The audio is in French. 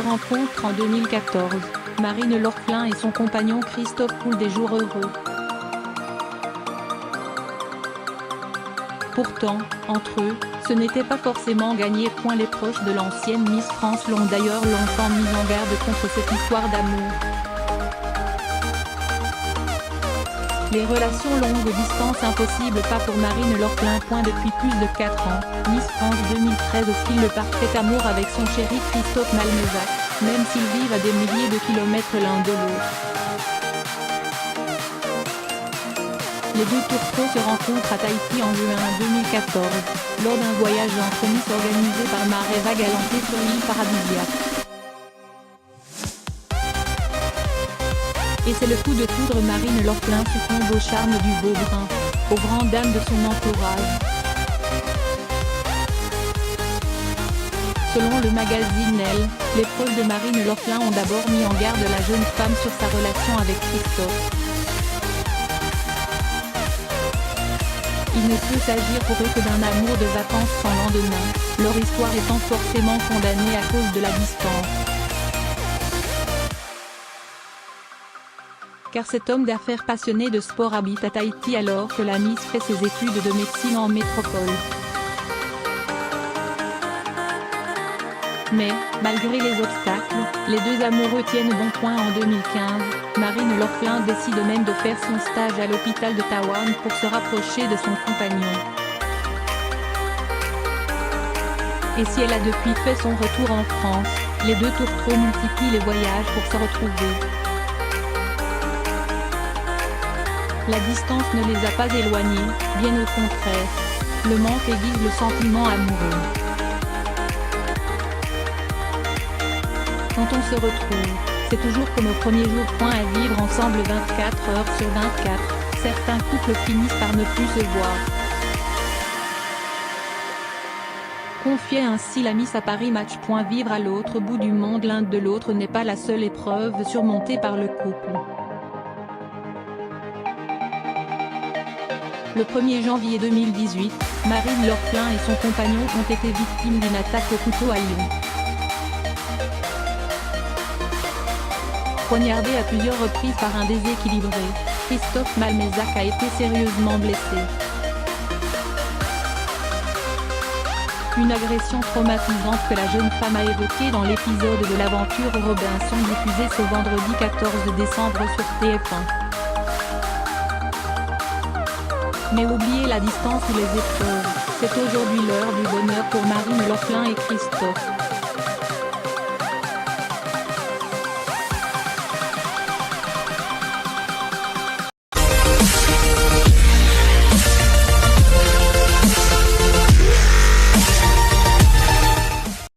rencontrent en 2014. Marine Lorphlin et son compagnon Christophe coulent des jours heureux. Pourtant, entre eux, ce n'était pas forcément gagné. Les proches de l'ancienne Miss France l'ont d'ailleurs longtemps mis en garde contre cette histoire d'amour. Les relations longue distance impossibles pas pour Marine Lorphlin. Depuis plus de 4 ans, Miss France 2013 oscille le parfait amour avec son chéri Christophe Malmezac, même s'ils vivent à des milliers de kilomètres l'un de l'autre. Les deux tourtereaux se rencontrent à Tahiti en juin 2014, lors d'un voyage entre Miss organisé par Mareva Galanté sur l'île paradisiaque. Et c'est le coup de foudre. Marine Lorphlin succombe au charme du beau brun, aux grandes dames de son entourage. Selon le magazine Elle, les proches de Marine Lorphlin ont d'abord mis en garde la jeune femme sur sa relation avec Christophe. Il ne peut s'agir pour eux que d'un amour de vacances sans lendemain, leur histoire étant forcément condamnée à cause de la distance. Car cet homme d'affaires passionné de sport habite à Tahiti alors que la Miss fait ses études de médecine en métropole. Mais, malgré les obstacles, les deux amoureux tiennent bon point. En 2015, Marine Lorphlin décide même de faire son stage à l'hôpital de Tawane pour se rapprocher de son compagnon. Et si elle a depuis fait son retour en France, les deux tourtereaux multiplient les voyages pour se retrouver. La distance ne les a pas éloignés, bien au contraire. Le manque aiguise le sentiment amoureux. Quand on se retrouve, c'est toujours comme au premier jour. À vivre ensemble 24 heures sur 24, certains couples finissent par ne plus se voir. Confiait ainsi la Miss à Paris Match. Vivre à l'autre bout du monde l'un de l'autre n'est pas la seule épreuve surmontée par le couple. Le 1er janvier 2018, Marine Lorphlin et son compagnon ont été victimes d'une attaque au couteau à Lyon. Poignardé à plusieurs reprises par un déséquilibré, Christophe Malmezac a été sérieusement blessé. Une agression traumatisante que la jeune femme a évoquée dans l'épisode de l'aventure Robinson diffusé ce vendredi 14 décembre sur TF1. Mais oubliez la distance ou les épreuves, c'est aujourd'hui l'heure du bonheur pour Marine Lorphlin et Christophe.